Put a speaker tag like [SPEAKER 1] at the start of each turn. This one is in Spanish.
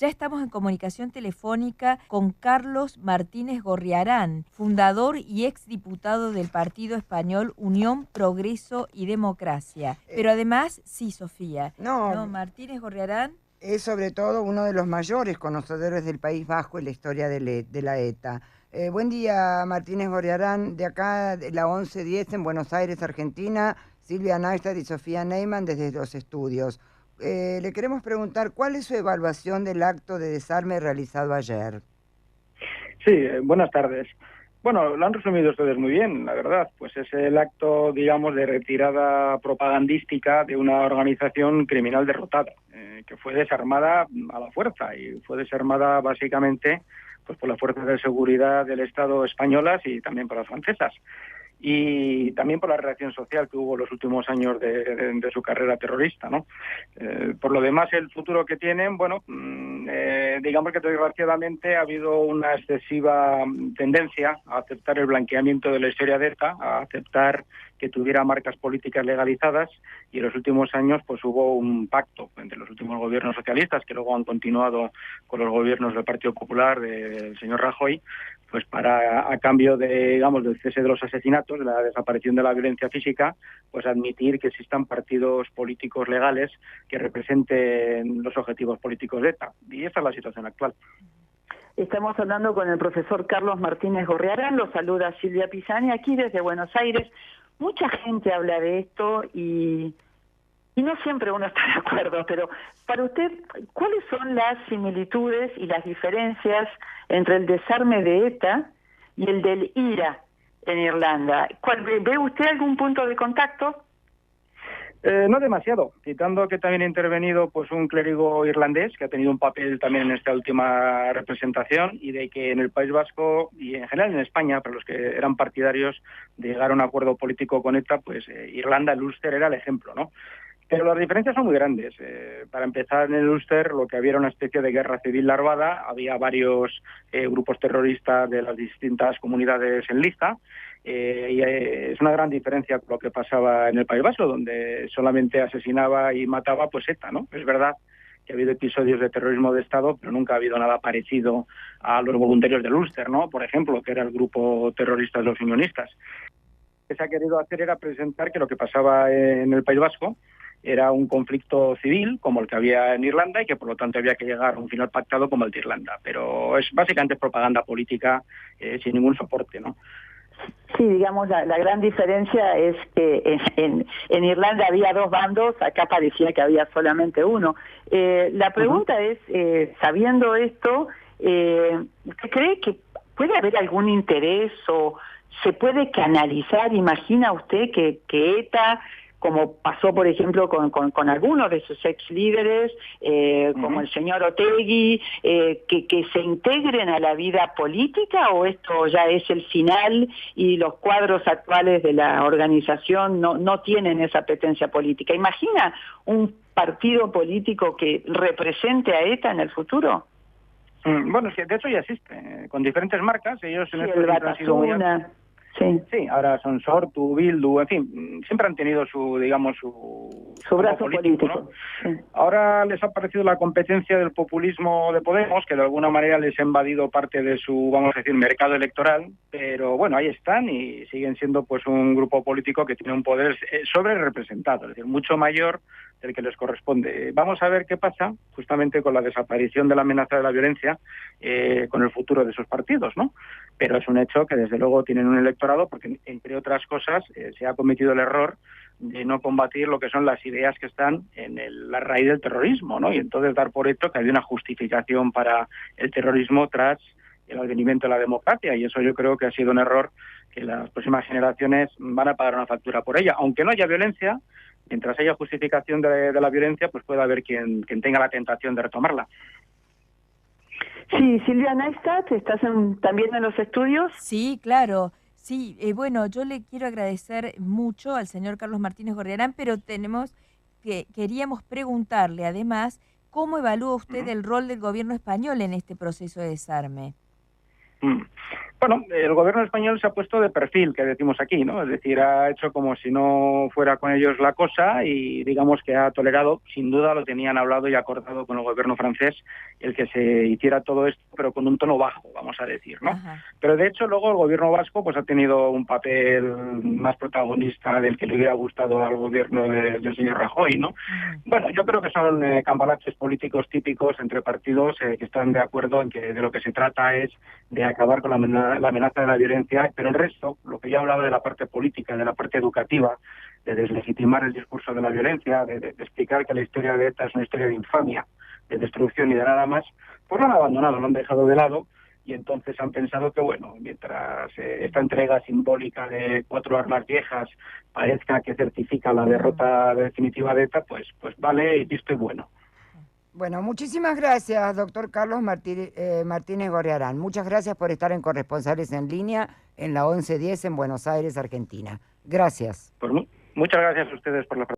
[SPEAKER 1] Ya estamos en comunicación telefónica con Carlos Martínez Gorriarán, fundador y exdiputado del partido español Unión, Progreso y Democracia. Pero además, sí, Sofía, ¿no? Martínez Gorriarán
[SPEAKER 2] es sobre todo uno de los mayores conocedores del País Vasco y la historia de la ETA. Buen día, Martínez Gorriarán, de acá, de la 1110 en Buenos Aires, Argentina, Silvia Neistat y Sofía Neyman desde los estudios. Le queremos preguntar, ¿cuál es su evaluación del acto de desarme realizado ayer?
[SPEAKER 3] Sí, buenas tardes. Bueno, lo han resumido ustedes muy bien, la verdad. Pues es el acto, digamos, de retirada propagandística de una organización criminal derrotada, que fue desarmada a la fuerza y fue desarmada básicamente pues por las fuerzas de seguridad del Estado españolas y también por las francesas. Y también por la reacción social que hubo en los últimos años de su carrera terrorista, ¿no? Por lo demás, el futuro que tienen, bueno, digamos que desgraciadamente ha habido una excesiva tendencia a aceptar el blanqueamiento de la historia de ETA, a aceptar que tuviera marcas políticas legalizadas, y en los últimos años pues hubo un pacto entre los últimos gobiernos socialistas, que luego han continuado con los gobiernos del Partido Popular, del señor Rajoy, pues para, a cambio de, digamos, del cese de los asesinatos, de la desaparición de la violencia física, pues admitir que existan partidos políticos legales que representen los objetivos políticos de ETA. Y esa es la situación actual.
[SPEAKER 4] Estamos hablando con el profesor Carlos Martínez Gorriarán, lo saluda Silvia Pisani, aquí desde Buenos Aires. Mucha gente habla de esto y no siempre uno está de acuerdo, pero para usted, ¿cuáles son las similitudes y las diferencias entre el desarme de ETA y el del IRA en Irlanda? ¿Ve usted algún punto de contacto?
[SPEAKER 3] No demasiado, citando que también ha intervenido pues un clérigo irlandés que ha tenido un papel también en esta última representación, y de que en el País Vasco y en general en España, para los que eran partidarios de llegar a un acuerdo político con ETA, pues Irlanda, el Ulster, era el ejemplo, ¿no? Pero las diferencias son muy grandes. Para empezar, en el Ulster lo que había era una especie de guerra civil larvada. Había varios grupos terroristas de las distintas comunidades en lista. Y es una gran diferencia con lo que pasaba en el País Vasco, donde solamente asesinaba y mataba pues ETA, ¿no? Es verdad que ha habido episodios de terrorismo de Estado, pero nunca ha habido nada parecido a los voluntarios del Ulster, ¿no? Por ejemplo, que era el grupo terrorista de los unionistas. Lo que se ha querido hacer era presentar que lo que pasaba en el País Vasco era un conflicto civil como el que había en Irlanda, y que por lo tanto había que llegar a un final pactado como el de Irlanda. Pero es básicamente propaganda política sin ningún soporte, ¿no?
[SPEAKER 4] Sí, digamos, la gran diferencia es que en Irlanda había dos bandos, acá parecía que había solamente uno. La pregunta es, sabiendo esto, ¿usted cree que puede haber algún interés o se puede canalizar? ¿Imagina usted que ETA, como pasó por ejemplo con algunos de sus ex líderes, como el señor Otegi, que se integren a la vida política, o esto ya es el final y los cuadros actuales de la organización no tienen esa apetencia política? ¿Imagina un partido político que represente a ETA en el futuro?
[SPEAKER 3] Bueno, es que de hecho ya existe, con diferentes marcas. Ellos en
[SPEAKER 4] el Batasuna.
[SPEAKER 3] Sí, ahora son Sortu, Bildu, en fin, siempre han tenido su, digamos, su
[SPEAKER 4] brazo político,
[SPEAKER 3] ¿no?
[SPEAKER 4] Sí.
[SPEAKER 3] Ahora les ha parecido la competencia del populismo de Podemos, que de alguna manera les ha invadido parte de su, vamos a decir, mercado electoral, pero bueno, ahí están y siguen siendo pues un grupo político que tiene un poder sobre representado, es decir, mucho mayor del que les corresponde. Vamos a ver qué pasa justamente con la desaparición de la amenaza de la violencia, con el futuro de esos partidos, ¿no? Pero es un hecho que desde luego tienen un electorado, porque entre otras cosas se ha cometido el error de no combatir lo que son las ideas que están en la raíz del terrorismo, ¿no? Y entonces dar por hecho que había una justificación para el terrorismo tras el advenimiento de la democracia, y eso yo creo que ha sido un error que las próximas generaciones van a pagar una factura por ella. Aunque no haya violencia, mientras haya justificación de la violencia, pues puede haber quien tenga la tentación de retomarla.
[SPEAKER 4] Sí, Silvia Neistat, ¿estás también en los estudios?
[SPEAKER 1] Sí, claro. Sí, bueno, yo le quiero agradecer mucho al señor Carlos Martínez Gorriarán, pero queríamos preguntarle además cómo evalúa usted el rol del gobierno español en este proceso de desarme.
[SPEAKER 3] Bueno, el gobierno español se ha puesto de perfil, que decimos aquí, ¿no? Es decir, ha hecho como si no fuera con ellos la cosa y digamos que ha tolerado, sin duda lo tenían hablado y acordado con el gobierno francés, el que se hiciera todo esto, pero con un tono bajo, vamos a decir, ¿no?
[SPEAKER 1] Ajá.
[SPEAKER 3] Pero de hecho luego el gobierno vasco pues ha tenido un papel más protagonista del que le hubiera gustado al gobierno del señor Rajoy, ¿no?
[SPEAKER 1] Ujú.
[SPEAKER 3] Bueno, yo creo que son cambalaches políticos típicos entre partidos que están de acuerdo en que de lo que se trata es de acabar con la amenaza de la violencia, pero el resto, lo que yo hablaba de la parte política, de la parte educativa, de deslegitimar el discurso de la violencia, de explicar que la historia de ETA es una historia de infamia, de destrucción y de nada más, pues lo han abandonado, lo han dejado de lado y entonces han pensado que, bueno, mientras esta entrega simbólica de 4 armas viejas parezca que certifica la derrota definitiva de ETA, pues vale y visto y bueno.
[SPEAKER 2] Bueno, muchísimas gracias, doctor Carlos Martínez Gorriarán. Muchas gracias por estar en Corresponsales en Línea en la 1110 en Buenos Aires, Argentina. Gracias.
[SPEAKER 3] Pues muchas gracias a ustedes por la